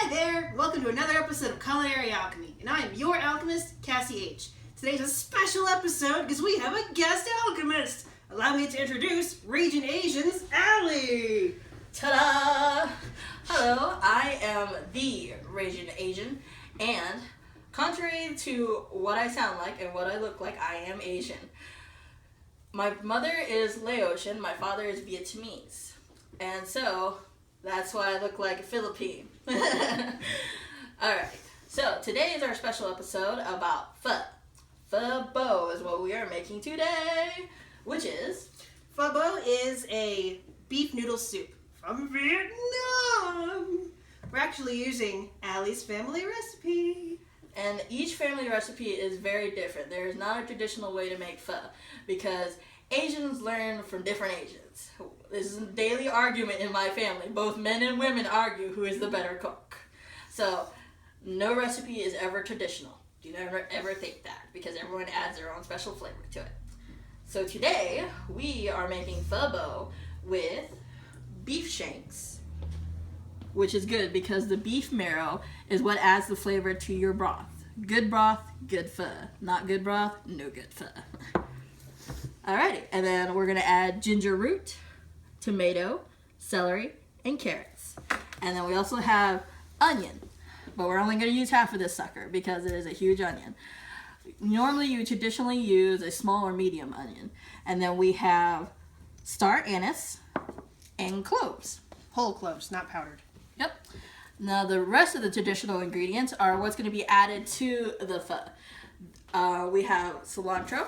Hi there! Welcome to another episode of Culinary Alchemy, and I am your alchemist, Cassie H. Today's a special episode because we have a guest alchemist. Allow me to introduce RaginAsian's Allie. Ta-da! Hello, I am the RaginAsian, and contrary to what I sound like and what I look like, I am Asian. My mother is Laotian, my father is Vietnamese, and so that's why I look like a Philippine. Alright, so today is our special episode about pho. Pho Bo is what we are making today, which is... Pho Bo is a beef noodle soup from Vietnam. We're actually using Allie's family recipe. And each family recipe is very different. There is not a traditional way to make pho because Asians learn from different Asians. This is a daily argument in my family. Both men and women argue who is the better cook. So no recipe is ever traditional. Do never ever think that because everyone adds their own special flavor to it. So today we are making pho bo with beef shanks, which is good because the beef marrow is what adds the flavor to your broth. Good broth, good pho. Not good broth, no good pho. Alrighty, and then we're gonna add ginger root, tomato, celery, and carrots. And then we also have onion, but we're only gonna use half of this sucker because it is a huge onion. Normally you traditionally use a small or medium onion. And then we have Star Anise and cloves. Whole cloves, not powdered. Yep. Now the rest of the traditional ingredients are what's going to be added to the pho. We have cilantro,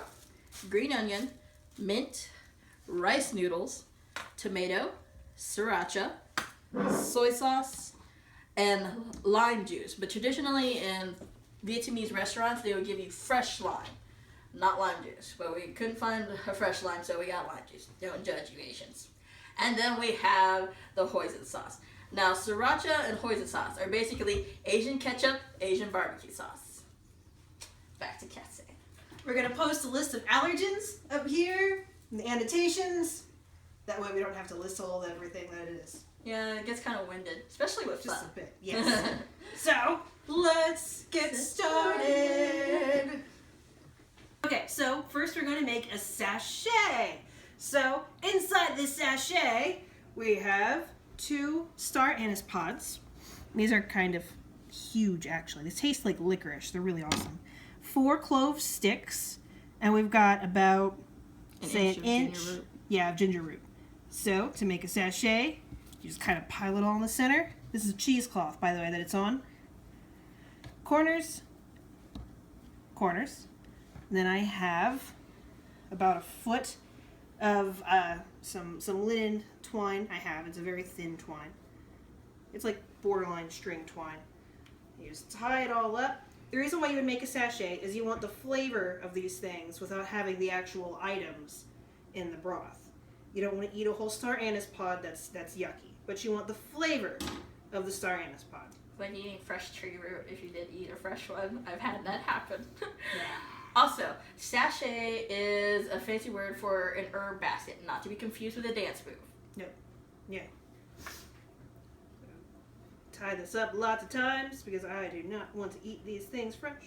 green onion, mint, rice noodles, tomato, sriracha, soy sauce, and lime juice. But traditionally in Vietnamese restaurants, they would give you fresh lime, not lime juice. But we couldn't find a fresh lime, so we got lime juice. Don't judge you Asians. And then we have the Hoisin sauce. Now, Sriracha and Hoisin sauce are basically Asian ketchup, Asian barbecue sauce. Back to Cassie. We're going to post a list of allergens up here in the annotations. That way we don't have to list all everything that it is. Yeah, it gets kind of winded, especially with Just pho. a bit, yes. So, let's get started. Okay, so first we're going to make a sachet. So, inside this sachet, we have 2 Star Anise pods. These are kind of huge, actually. They taste like licorice. They're really awesome. 4 clove sticks, and we've got about, an inch of ginger root. So, to make a sachet, you just kind of pile it all in the center. This is cheesecloth, by the way, that it's on. Corners. And then I have about a foot of some linen twine. It's a very thin twine. It's like borderline string twine. You just tie it all up. The reason why you would make a sachet is you want the flavor of these things without having the actual items in the broth. You don't want to eat a whole Star Anise pod, that's yucky. But you want the flavor of the Star Anise pod. Like eating fresh tree root, if you did eat a fresh one. I've had that happen. Yeah. Also, sachet is a fancy word for an herb basket, not to be confused with a dance move. Nope. Yeah. Tie this up lots of times because I do not want to eat these things fresh.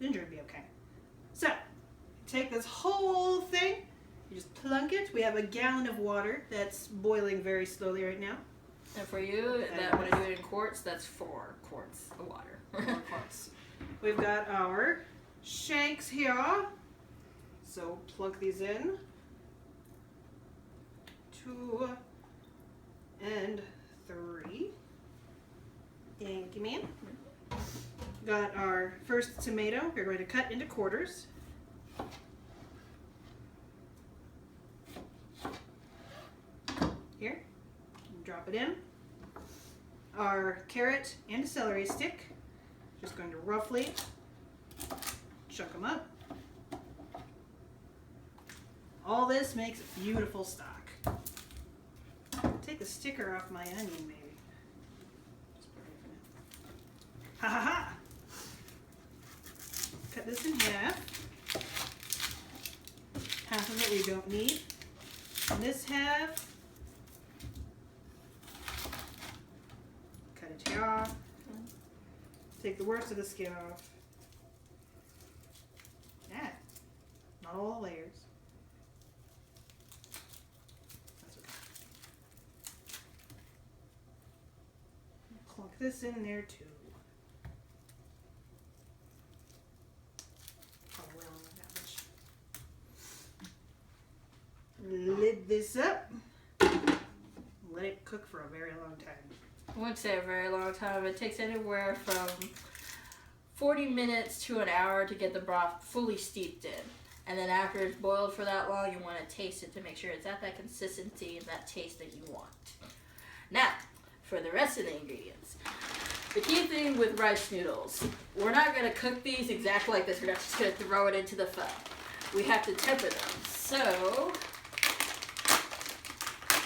Ginger would be okay. So, take this whole thing, you just plunk it. We have a gallon of water that's boiling very slowly right now. And for you, that when I do it in quarts, that's 4 quarts of water. 4 quarts. We've got our shanks here. So plug these in. 2 and 3. Thank you, ma'am. Got our first tomato. We're going to cut into quarters. Here. Drop it in. Our carrot and celery stick. Just going to roughly chuck them up. All this makes a beautiful stock. Take the sticker off my onion, maybe. Ha ha ha! Cut this in half. Half of it we don't need. And this half, cut it here. Take the worst of the skin off. Yeah, not all the layers. That's okay. Clunk this in there too. Probably only that much. Lid this up. Let it cook for a very long time. I wouldn't say a very long time. It takes anywhere from 40 minutes to an hour to get the broth fully steeped in. And then after it's boiled for that long, you want to taste it to make sure it's at that consistency and that taste that you want. Now, for the rest of the ingredients. The key thing with rice noodles, we're not going to cook these exactly like this. We're not just going to throw it into the pho. We have to temper them. So,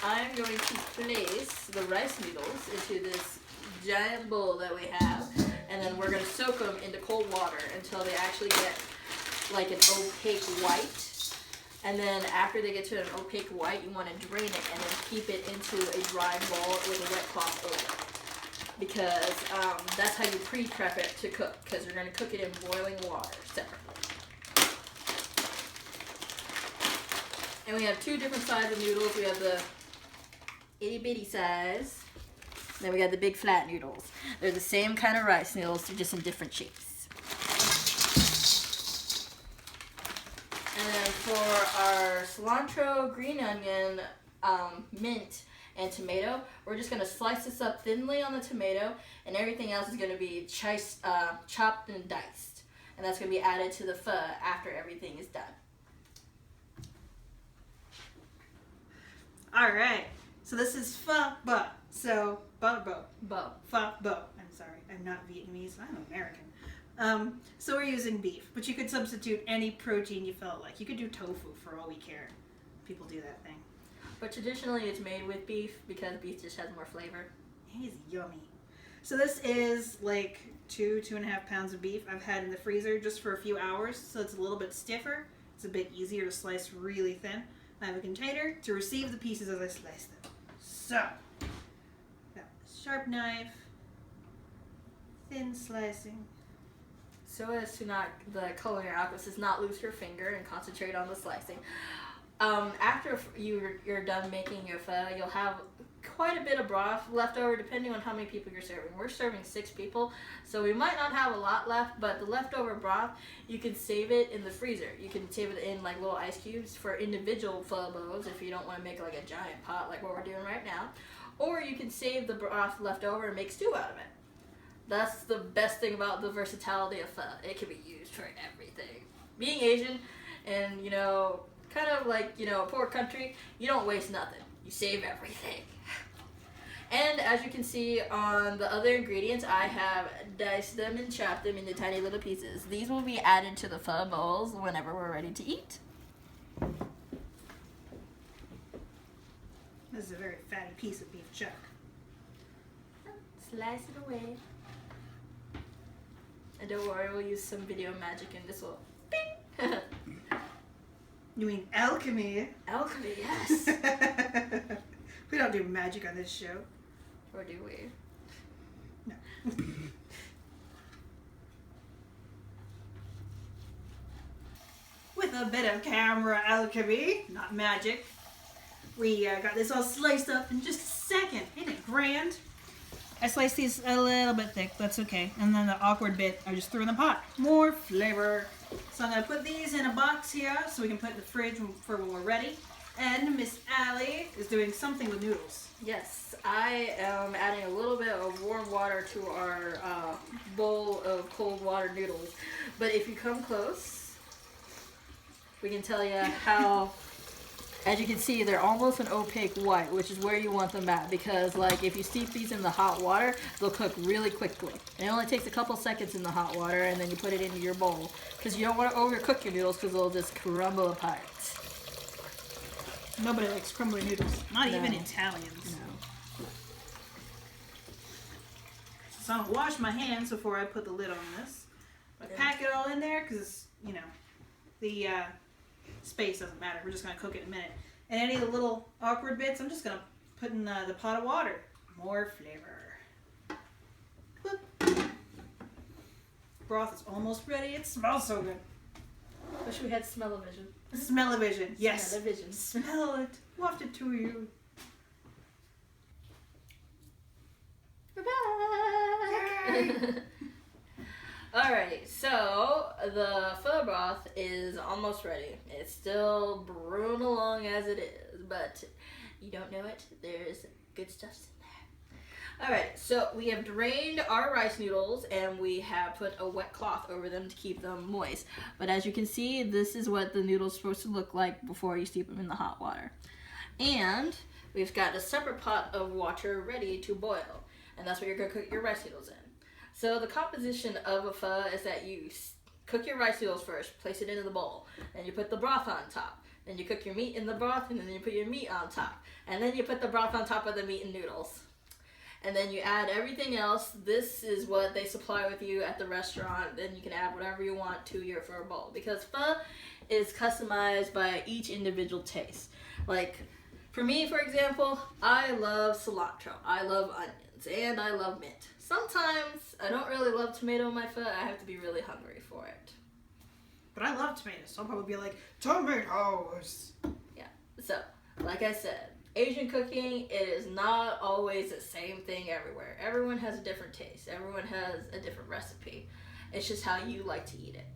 I'm going to place the rice noodles into this giant bowl that we have, and then we're going to soak them into cold water until they actually get like an opaque white. And then after they get to an opaque white, you want to drain it and then keep it into a dry bowl with a wet cloth over it. Because that's how you pre-prep it to cook, because you're going to cook it in boiling water separately. And we have two different sizes of noodles. We have the itty bitty size. Then we got the big flat noodles. They're the same kind of rice noodles, they're just in different shapes. And then for our cilantro, green onion, mint, and tomato, we're just gonna slice this up thinly on the tomato, and everything else is gonna be chopped and diced. And that's gonna be added to the pho after everything is done. All right. So this is Pho Bo. So, Pho Bo. Bo. Pho Bo. I'm sorry. I'm not Vietnamese. I'm American. So we're using beef, but you could substitute any protein you felt like. You could do tofu for all we care. People do that thing. But traditionally it's made with beef because beef just has more flavor. It is yummy. So this is like 2.5 pounds of beef I've had in the freezer just for a few hours, so it's a little bit stiffer. It's a bit easier to slice really thin. I have a container to receive the pieces as I slice them. So, got a sharp knife, thin slicing. So as to not, the culinary office does not lose your finger and concentrate on the slicing. After you're done making your pho, you'll have quite a bit of broth left over depending on how many people you're serving. We're serving 6 people, so we might not have a lot left, but the leftover broth, you can save it in the freezer. You can save it in like little ice cubes for individual pho bowls if you don't want to make like a giant pot like what we're doing right now. Or you can save the broth left over and make stew out of it. That's the best thing about the versatility of pho. It can be used for everything. Being Asian and, you know, kind of like, you know, a poor country, you don't waste nothing. You save everything. And as you can see on the other ingredients, I have diced them and chopped them into tiny little pieces. These will be added to the pho bowls whenever we're ready to eat. This is a very fatty piece of beef chuck. Slice it away. And don't worry, we'll use some video magic and this will bing. You mean alchemy? Alchemy, yes. We don't do magic on this show. Or do we? No. With a bit of camera alchemy, not magic, we got this all sliced up in just a second. Ain't it grand? I sliced these a little bit thick, that's okay. And then the awkward bit, I just threw in the pot. More flavor. So I'm going to put these in a box here so we can put it in the fridge for when we're ready. And Miss Allie is doing something with noodles. Yes, I am adding a little bit of warm water to our bowl of cold water noodles. But if you come close, we can tell you how, as you can see, they're almost an opaque white, which is where you want them at. Because like if you steep these in the hot water, they'll cook really quickly. It only takes a couple seconds in the hot water and then you put it into your bowl. Because you don't want to overcook your noodles because they'll just crumble apart. Nobody likes crumbly noodles. Not No. even Italians. No. So I'm gonna wash my hands before I put the lid on this. I pack it all in there because, you know, the space doesn't matter. We're just gonna cook it in a minute. And any of the little awkward bits, I'm just gonna put in the pot of water. More flavor. Whoop. broth is almost ready. It smells so good. Wish we had smell-o-vision. Smell-o-vision. Yes. Smell-o-vision. Smell it. Waft it to you. Bye-bye. Alrighty, so the pho broth is almost ready. It's still brewing along as it is, but you don't know it, there's good stuff in there. Alright, so we have drained our rice noodles and we have put a wet cloth over them to keep them moist. But as you can see, this is what the noodles are supposed to look like before you steep them in the hot water. And we've got a separate pot of water ready to boil, and that's what you're going to cook your rice noodles in. So the composition of a pho is that you cook your rice noodles first, place it into the bowl, then you put the broth on top, then you cook your meat in the broth, and then you put your meat on top, and then you put the broth on top of the meat and noodles. And then you add everything else. This is what they supply with you at the restaurant. Then you can add whatever you want to your pho bowl, because pho is customized by each individual taste. Like, for me, for example, I love cilantro, I love onions, and I love mint. Sometimes I don't really love tomato in my pho. I have to be really hungry for it. But I love tomatoes, so I'll probably be like, tomatoes! Yeah, so, like I said, Asian cooking, it is not always the same thing everywhere. Everyone has a different taste. Everyone has a different recipe. It's just how you like to eat it.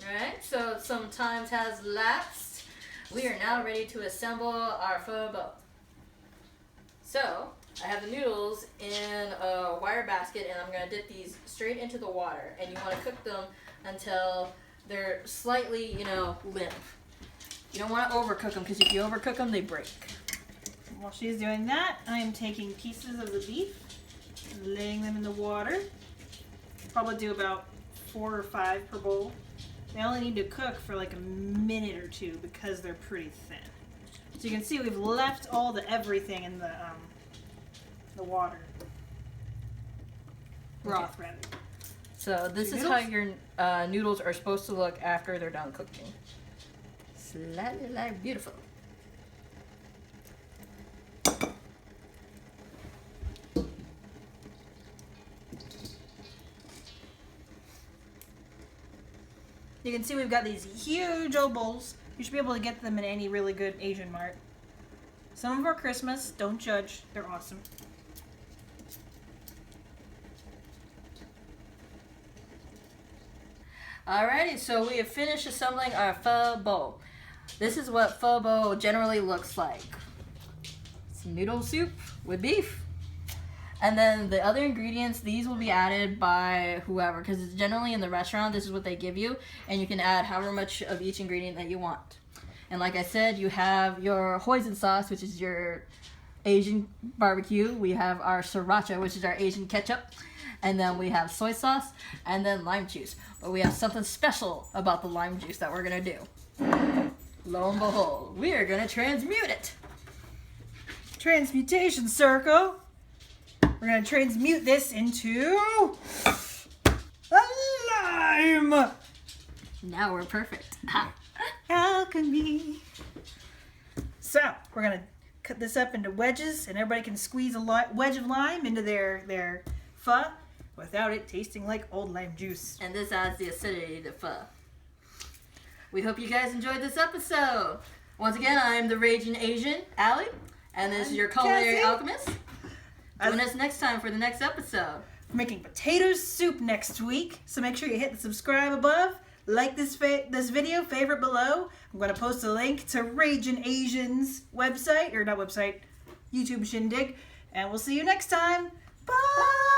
Alright, so some time has lapsed. We are now ready to assemble our pho bo. So, I have the noodles in a wire basket, and I'm going to dip these straight into the water. And you want to cook them until they're slightly, limp. You don't want to overcook them, because if you overcook them, they break. While she's doing that, I am taking pieces of the beef and laying them in the water. Probably do about 4 or 5 per bowl. They only need to cook for like a minute or two because they're pretty thin. So you can see we've left all the everything in the water. Broth, rather. So this is how your noodles are supposed to look after they're done cooking. Slightly like beautiful. You can see we've got these huge old bowls. You should be able to get them in any really good Asian mart. Some of our Christmas, don't judge, they're awesome. Alrighty, so we have finished assembling our pho bo. This is what pho bo generally looks like. Some noodle soup with beef. And then the other ingredients, these will be added by whoever, because it's generally in the restaurant, this is what they give you, and you can add however much of each ingredient that you want. And like I said, you have your Hoisin sauce, which is your Asian barbecue. We have our Sriracha, which is our Asian ketchup. And then we have soy sauce, and then lime juice. But we have something special about the lime juice that we're going to do. Lo and behold, we are going to transmute it. Transmutation circle. We're going to transmute this into a lime. Now we're perfect. Alchemy. So, we're going to cut this up into wedges, and everybody can squeeze a wedge of lime into their pho without it tasting like old lime juice. And this adds the acidity to pho. We hope you guys enjoyed this episode. Once again, I am the RaginAsian, Allie, and this is your culinary alchemist. Join us next time for the next episode. We're making potato soup next week, so make sure you hit the subscribe above, like this video, favorite below. I'm going to post a link to RaginAsian's website, or not website, YouTube shindig, and we'll see you next time. Bye!